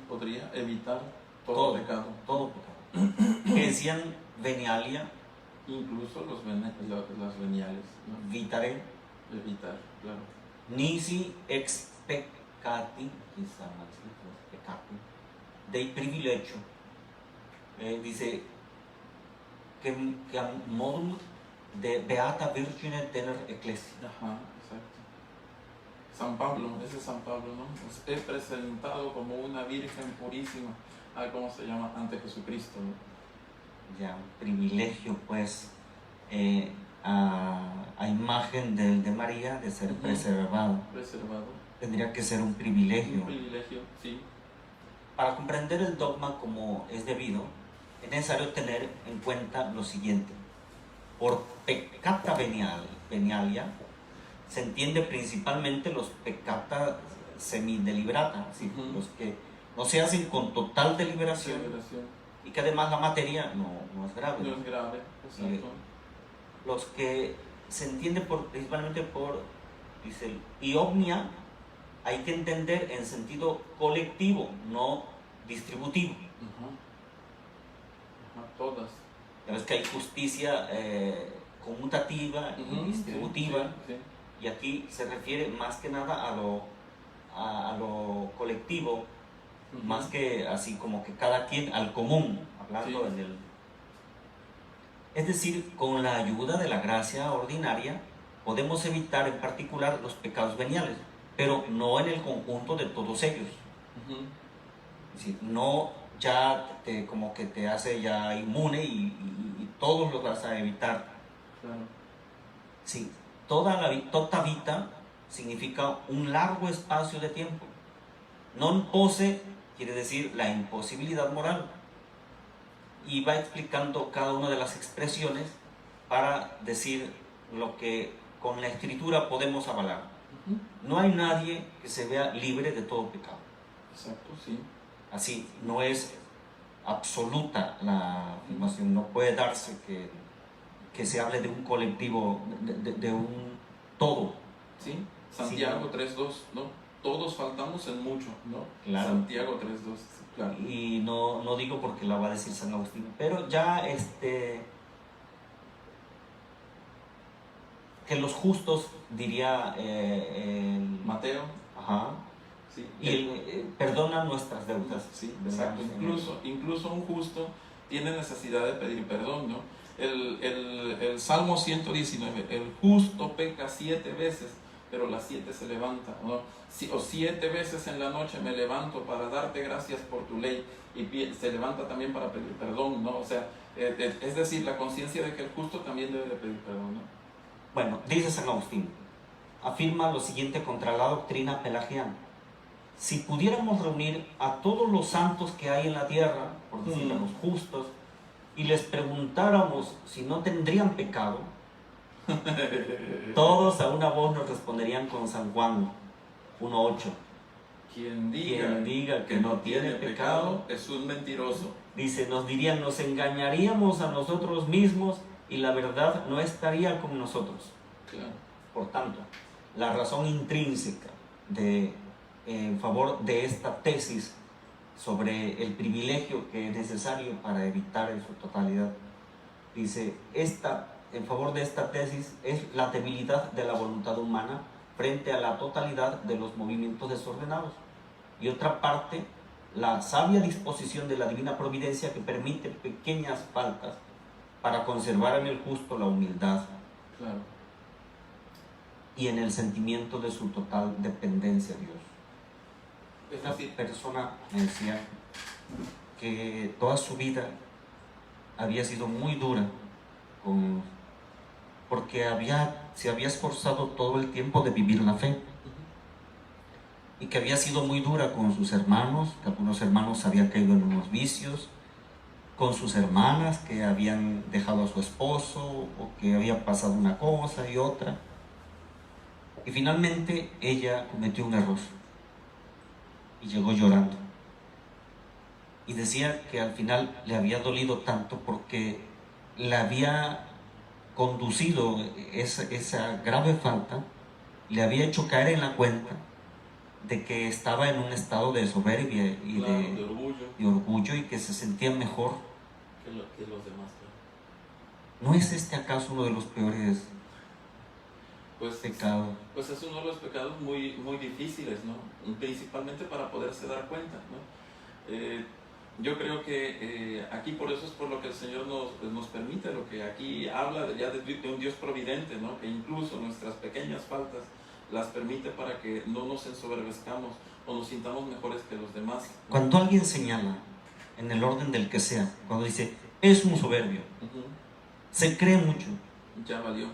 Podría evitar todo pecado. Todo pecado. Que decían venialia, incluso las veniales, ¿no? Vitare. Evitar, claro. Nisi ex peccati, quizá más peccati, dei privilegio. Dice que a modum de beata virgine tener ecclesia. Ajá, exacto. San Pablo, ese es San Pablo, ¿no? Pues he presentado como una virgen purísima, ¿cómo se llama? Ante Jesucristo, ¿no? Ya, un privilegio pues a imagen de María de ser preservado. Tendría que ser un privilegio. Un privilegio, sí. Para comprender el dogma como es debido, es necesario tener en cuenta lo siguiente. Por peccata venialia se entiende principalmente los peccata semideliberata, ¿sí? Los que no se hacen con total deliberación. Y que además la materia no es grave. No es grave, exacto. Los que se entiende principalmente por, dice, y omnia, hay que entender en sentido colectivo, no distributivo. Todas. Ya ves que hay justicia conmutativa y distributiva, sí. Y aquí se refiere más que nada a lo colectivo, más que así como que cada quien al común, hablando Es decir, con la ayuda de la gracia ordinaria podemos evitar en particular los pecados veniales, pero no en el conjunto de todos ellos. Ujú. Es decir, no ya como que te hace ya inmune y todos los vas a evitar. Claro. Sí, tota vita significa un largo espacio de tiempo. Non posse quiere decir la imposibilidad moral. Y va explicando cada una de las expresiones para decir lo que con la escritura podemos avalar. Ujú. No hay nadie que se vea libre de todo pecado. Exacto, sí. Así, no es absoluta la afirmación, no puede darse que se hable de un colectivo, de un todo. Sí, Santiago Sí, 3:2, ¿no? Todos faltamos en mucho, ¿no? claro. Santiago 3:2, claro. Y no digo porque la va a decir San Agustín, pero ya que los justos, diría Mateo, ajá, sí. y perdonan nuestras deudas. Sí, ¿verdad? exacto. Incluso un justo tiene necesidad de pedir perdón, ¿no? El Salmo 119, el justo peca 7 veces, pero las 7 se levanta, ¿no? O 7 veces en la noche me levanto para darte gracias por tu ley, y se levanta también para pedir perdón, ¿no? O sea, es decir, la conciencia de que el justo también debe de pedir perdón, ¿no? Bueno, dice San Agustín, afirma lo siguiente contra la doctrina pelagiana. Si pudiéramos reunir a todos los santos que hay en la tierra, por decir a los justos, y les preguntáramos si no tendrían pecado, todos a una voz nos responderían con San Juan 1:8. Quien diga que no tiene pecado es un mentiroso. Dice, nos dirían, nos engañaríamos a nosotros mismos y la verdad no estaría con nosotros. Claro. Por tanto, la razón intrínseca en favor de esta tesis sobre el privilegio que es necesario para evitar en su totalidad, dice, en favor de esta tesis es la debilidad de la voluntad humana frente a la totalidad de los movimientos desordenados. Y otra parte, la sabia disposición de la divina providencia que permite pequeñas faltas para conservar en el justo la humildad. Claro. Y en el sentimiento de su total dependencia a Dios. Esta persona me decía que toda su vida había sido muy dura porque se había esforzado todo el tiempo de vivir la fe y que había sido muy dura con sus hermanos, que algunos hermanos habían caído en unos vicios, con sus hermanas que habían dejado a su esposo o que había pasado una cosa y otra. Y finalmente ella cometió un error y llegó llorando. Y decía que al final le había dolido tanto porque le había conducido esa grave falta, le había hecho caer en la cuenta de que estaba en un estado de soberbia y claro, de orgullo y que se sentía mejor que los demás. Claro. ¿No es este acaso uno de los peores pecados? Pues es uno de los pecados muy, muy difíciles, ¿no? Principalmente para poderse dar cuenta, ¿no? Yo creo que aquí por eso es por lo que el Señor nos permite, lo que aquí habla ya de un Dios providente, ¿no? Que incluso nuestras pequeñas faltas las permite para que no nos ensoberbezcamos o nos sintamos mejores que los demás, ¿no? Cuando alguien señala, en el orden del que sea, cuando dice, es un soberbio, se cree mucho, ya valió.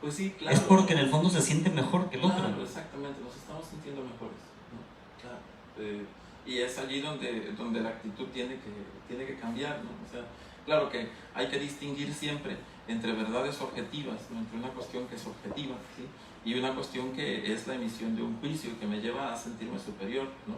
Pues sí, claro. Es porque en el fondo se siente mejor que el otro. Claro, exactamente, nos estamos sintiendo mejores, ¿no? Claro. Y es allí donde la actitud tiene que cambiar, ¿no? O sea, claro que hay que distinguir siempre entre verdades objetivas, ¿no? Entre una cuestión que es objetiva, ¿sí? Y una cuestión que es la emisión de un juicio que me lleva a sentirme superior, ¿no?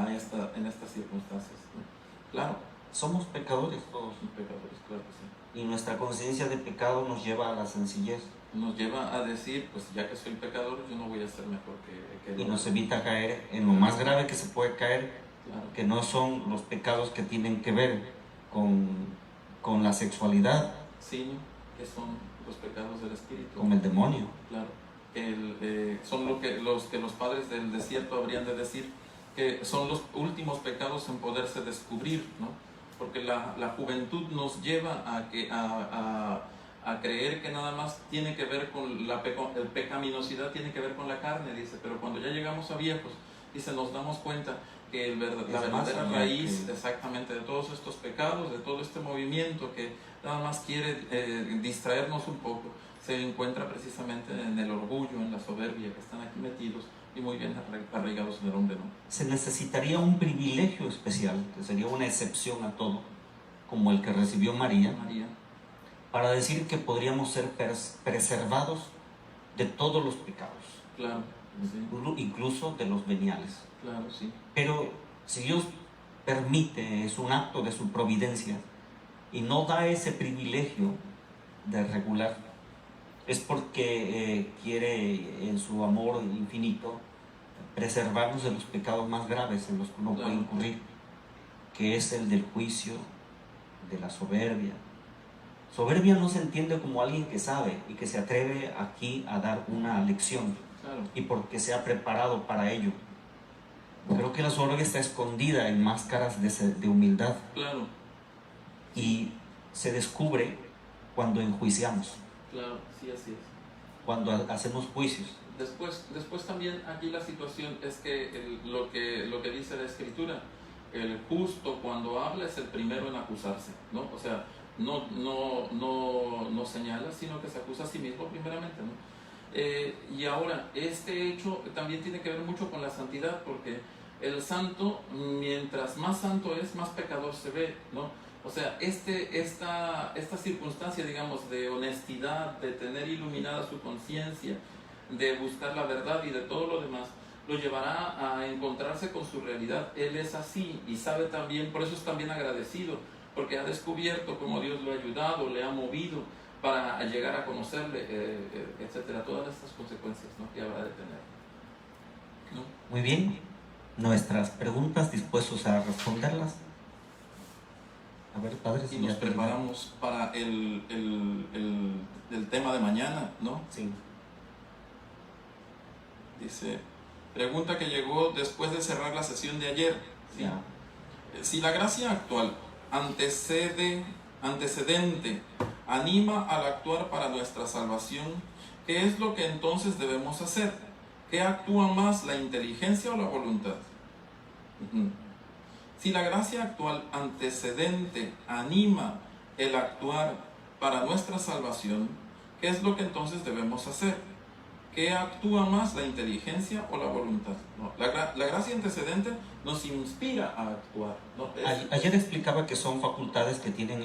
En estas circunstancias, ¿no? Claro. Somos pecadores todos. Somos pecadores, claro que sí. Y nuestra conciencia de pecado nos lleva a la sencillez. Nos lleva a decir, pues ya que soy pecador, yo no voy a ser mejor que y nos evita caer en lo más grave que se puede caer, claro. Que no son los pecados que tienen que ver con la sexualidad, sino que son los pecados del espíritu, con el demonio. Claro. Son los que los padres del desierto habrían de decir que son los últimos pecados en poderse descubrir, ¿no? porque la juventud nos lleva a creer que nada más tiene que ver con la pecaminosidad, tiene que ver con la carne, dice, pero cuando ya llegamos a viejos, dice, nos damos cuenta que la verdadera raíz exactamente de todos estos pecados, de todo este movimiento que nada más quiere distraernos un poco, se encuentra precisamente en el orgullo, en la soberbia, que están aquí metidos y muy bien arraigados en el hombre, ¿no? Se necesitaría un privilegio especial, que sería una excepción a todo, como el que recibió María, para decir que podríamos ser preservados de todos los pecados, claro, sí. Incluso de los veniales. Claro, sí. Pero si Dios permite, es un acto de su providencia, y no da ese privilegio de regular, es porque quiere en su amor infinito preservarnos de los pecados más graves en los que uno puede incurrir, que es el del juicio, de la soberbia. Soberbia no se entiende como alguien que sabe y que se atreve aquí a dar una lección, y porque se ha preparado para ello. Creo que la soberbia está escondida en máscaras de humildad, claro, y se descubre cuando enjuiciamos. Claro, sí, así es. Cuando hacemos juicios. Después también aquí la situación es que lo que dice la Escritura, el justo cuando habla es el primero en acusarse, ¿no? O sea, no señala, sino que se acusa a sí mismo primeramente, ¿no? Y ahora, este hecho también tiene que ver mucho con la santidad, porque el santo, mientras más santo es, más pecador se ve, ¿no? O sea, esta circunstancia, digamos, de honestidad, de tener iluminada su conciencia, de buscar la verdad y de todo lo demás, lo llevará a encontrarse con su realidad. Él es así y sabe también, por eso es también agradecido, porque ha descubierto cómo Dios lo ha ayudado, le ha movido para llegar a conocerle, etcétera, todas estas consecuencias, ¿no?, que habrá de tener, ¿no? Muy bien, nuestras preguntas, dispuestos a responderlas. A ver, padre, y nos preparamos para el tema de mañana, ¿no? Sí. Dice, pregunta que llegó después de cerrar la sesión de ayer, ¿sí? Si la gracia actual antecedente anima al actuar para nuestra salvación, ¿qué es lo que entonces debemos hacer? ¿Qué actúa más, la inteligencia o la voluntad? Si la gracia actual antecedente anima el actuar para nuestra salvación, ¿qué es lo que entonces debemos hacer? ¿Qué actúa más, la inteligencia o la voluntad? No, la gracia antecedente nos inspira a actuar, ¿no? Ayer explicaba que son facultades que tienen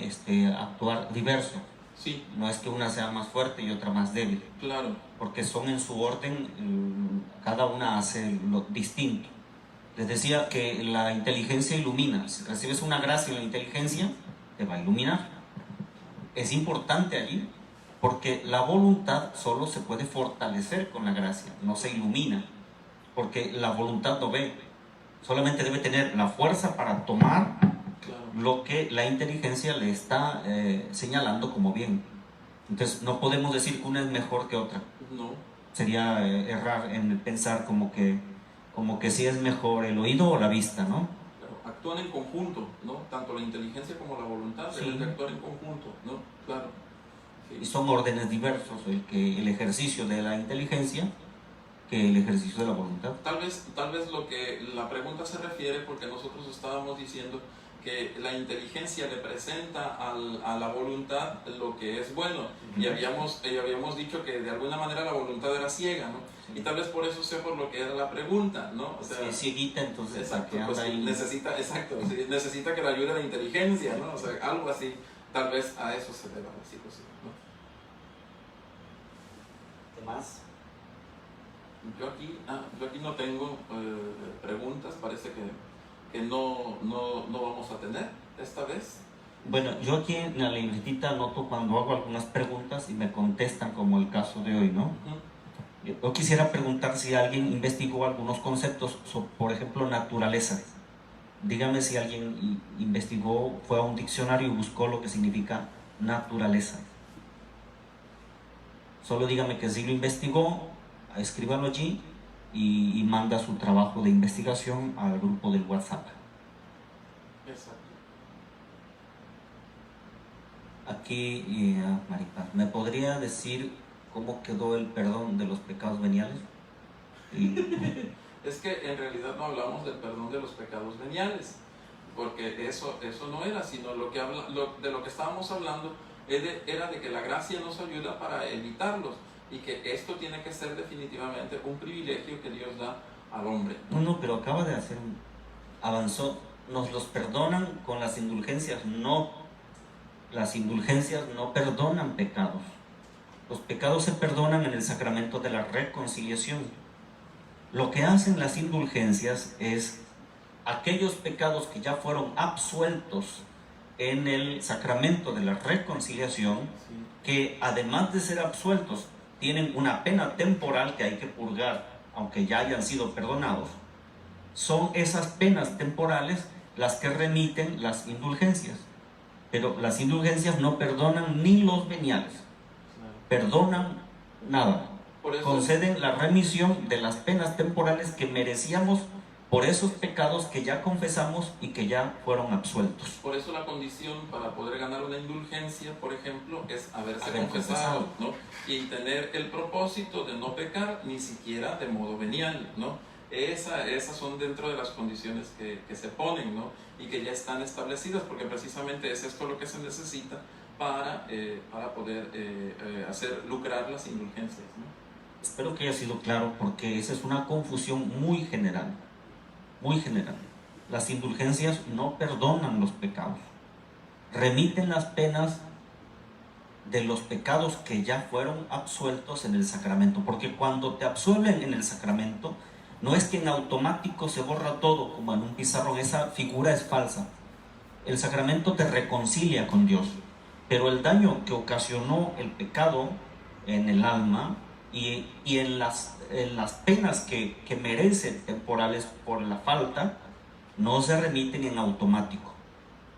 actuar diverso. Sí. No es que una sea más fuerte y otra más débil. Claro. Porque son en su orden, cada una hace lo distinto. Les decía que la inteligencia ilumina. Si recibes una gracia en la inteligencia, te va a iluminar. Es importante allí, porque la voluntad solo se puede fortalecer con la gracia, no se ilumina, porque la voluntad no ve, solamente debe tener la fuerza para tomar lo que la inteligencia le está señalando como bien. Entonces no podemos decir que una es mejor que otra. No. Sería errar en pensar como que sí es mejor el oído o la vista, ¿no? Claro, actúan en conjunto, ¿no? Tanto la inteligencia como la voluntad deben de actuar en conjunto, ¿no? Claro. Sí. Y son órdenes diversos, el ejercicio de la inteligencia que el ejercicio de la voluntad. Tal vez lo que la pregunta se refiere, porque nosotros estábamos diciendo que la inteligencia le presenta a la voluntad lo que es bueno, y habíamos dicho que de alguna manera la voluntad era ciega, ¿no? Y tal vez por eso sea por lo que era la pregunta, ¿no? O sea, si es cieguita, entonces exacto, pues necesita que le ayude la inteligencia, ¿no? O sea, algo así, tal vez a eso se deba la situación, ¿no? ¿Qué más? Yo aquí no tengo preguntas, parece que no vamos a tener esta vez. Bueno, yo aquí en la libretita anoto cuando hago algunas preguntas y me contestan, como el caso de hoy, ¿no? Yo quisiera preguntar si alguien investigó algunos conceptos, por ejemplo, naturaleza. Dígame si alguien investigó, fue a un diccionario y buscó lo que significa naturaleza. Solo dígame que si lo investigó, escríbalo allí y manda su trabajo de investigación al grupo del WhatsApp. Exacto. Aquí, Maripaz, ¿me podría decir cómo quedó el perdón de los pecados veniales? Es que en realidad no hablamos del perdón de los pecados veniales, porque eso no era, sino de lo que estábamos hablando era de que la gracia nos ayuda para evitarlos, y que esto tiene que ser definitivamente un privilegio que Dios da al hombre. No, pero acaba de hacer, avanzó, nos los perdonan con las indulgencias. No, las indulgencias no perdonan pecados. Los pecados se perdonan en el sacramento de la reconciliación. Lo que hacen las indulgencias es aquellos pecados que ya fueron absueltos en el sacramento de la reconciliación, que además de ser absueltos, tienen una pena temporal que hay que purgar, aunque ya hayan sido perdonados. Son esas penas temporales las que remiten las indulgencias. Pero las indulgencias no perdonan ni los veniales, perdonan nada. Conceden la remisión de las penas temporales que merecíamos por esos pecados que ya confesamos y que ya fueron absueltos. Por eso la condición para poder ganar una indulgencia, por ejemplo, es haberse confesado, ¿no? Y tener el propósito de no pecar ni siquiera de modo venial, ¿no? Esas son dentro de las condiciones que se ponen, ¿no? Y que ya están establecidas, porque precisamente es esto lo que se necesita para poder hacer lucrar las indulgencias, ¿no? Espero que haya sido claro, porque esa es una confusión muy general, muy general. Las indulgencias no perdonan los pecados, remiten las penas de los pecados que ya fueron absueltos en el sacramento, porque cuando te absuelven en el sacramento, no es que en automático se borra todo como en un pizarrón. Esa figura es falsa. El sacramento te reconcilia con Dios, pero el daño que ocasionó el pecado en el alma y en las penas que merecen temporales por la falta, no se remiten en automático,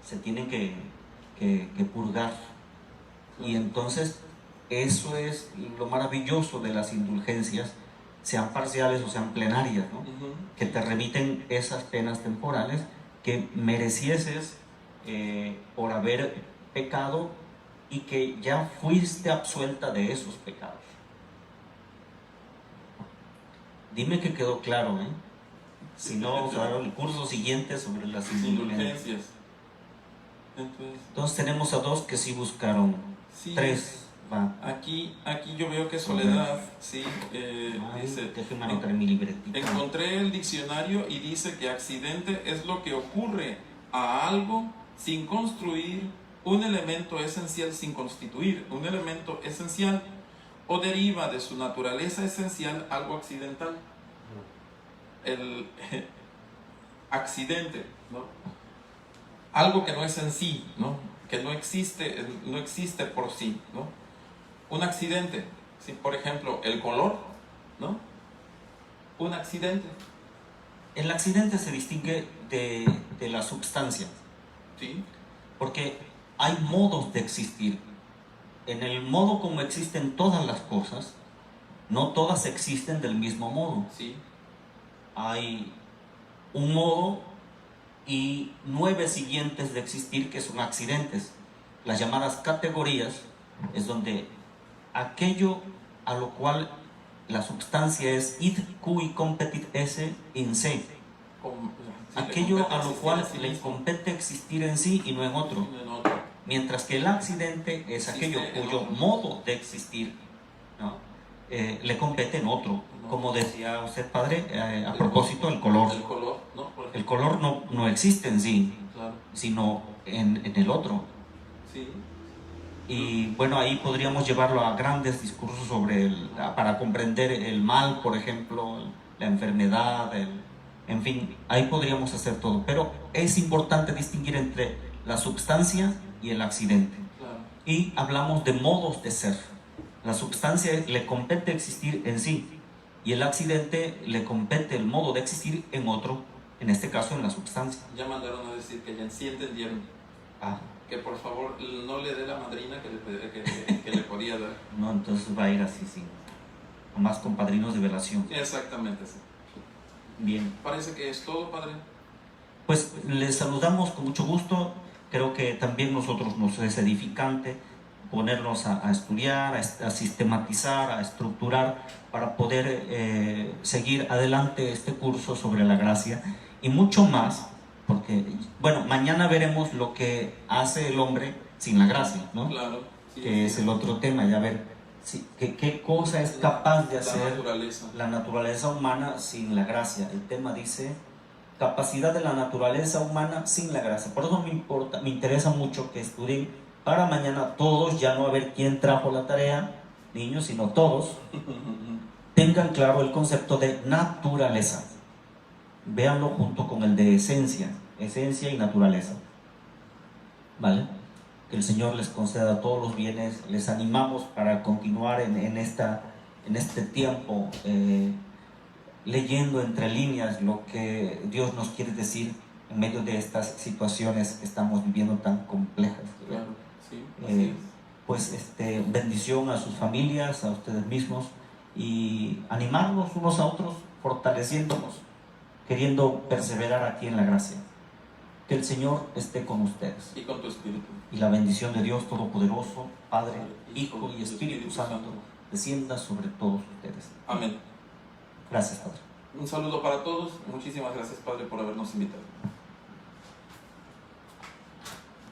se tienen que purgar. Y entonces eso es lo maravilloso de las indulgencias, sean parciales o sean plenarias, ¿no? Que te remiten esas penas temporales que merecieses por haber pecado, y que ya fuiste absuelta de esos pecados. Dime que quedó claro, ¿eh? Si no, vamos a ver el curso siguiente sobre las indulgencias. Entonces tenemos a dos que sí buscaron. Sí. Tres. Va. Aquí yo veo que Soledad, sí, dice, encontré el diccionario y dice que accidente es lo que ocurre a algo sin construir un elemento esencial, sin constituir un elemento esencial, o deriva de su naturaleza esencial algo accidental. El accidente, ¿no? Algo que no es en sí, ¿no? Que no existe por sí, ¿no? Un accidente, ¿sí? Por ejemplo, el color, ¿no? Un accidente. El accidente se distingue de la substancia. Sí. Porque hay modos de existir. En el modo como existen todas las cosas, no todas existen del mismo modo. Sí. Hay un modo y 9 siguientes de existir que son accidentes. Las llamadas categorías es donde aquello a lo cual la substancia es id cui competit esse in se, aquello a lo cual le compete existir en sí y no en otro. Mientras que el accidente es aquello cuyo modo de existir, ¿no? Le compete en otro. Como decía usted, padre, a propósito, el color. El color no existe en sí, sino en el otro. Sí. Y bueno, ahí podríamos llevarlo a grandes discursos para comprender el mal, por ejemplo, la enfermedad, en fin, ahí podríamos hacer todo. Pero es importante distinguir entre la substancia y el accidente. Claro. Y hablamos de modos de ser. La substancia le compete existir en sí, y el accidente le compete el modo de existir en otro, en este caso en la substancia. Ya mandaron a decir que ya sí entendieron. Que por favor no le dé la madrina que le podía dar. No, entonces va a ir así, sí. Más con padrinos de velación. Exactamente, sí. Bien. Parece que es todo, padre. Pues les saludamos con mucho gusto. creo que también nosotros nos es edificante ponernos a estudiar, a sistematizar, a estructurar para poder seguir adelante este curso sobre la gracia y mucho más, porque, bueno, mañana veremos lo que hace el hombre sin la gracia, ¿no? Claro, sí, que es el otro tema, ya ver qué cosa es capaz de hacer la naturaleza humana sin la gracia. El tema dice capacidad de la naturaleza humana sin la gracia. Por eso me interesa mucho que estudien para mañana todos, ya no a ver quién trajo la tarea, niños, sino todos, tengan claro el concepto de naturaleza. Véanlo junto con el de esencia y naturaleza. ¿Vale? Que el Señor les conceda todos los bienes. Les animamos para continuar en este tiempo leyendo entre líneas lo que Dios nos quiere decir en medio de estas situaciones que estamos viviendo tan complejas. Claro, sí, pues bendición a sus familias, a ustedes mismos, y animarnos unos a otros, fortaleciéndonos, queriendo perseverar aquí en la gracia. Que el Señor esté con ustedes. Y con tu espíritu. Y la bendición de Dios Todopoderoso, Padre, Hijo y Espíritu Santo, descienda sobre todos ustedes. Amén. Gracias, Padre. Un saludo para todos. Muchísimas gracias, Padre, por habernos invitado.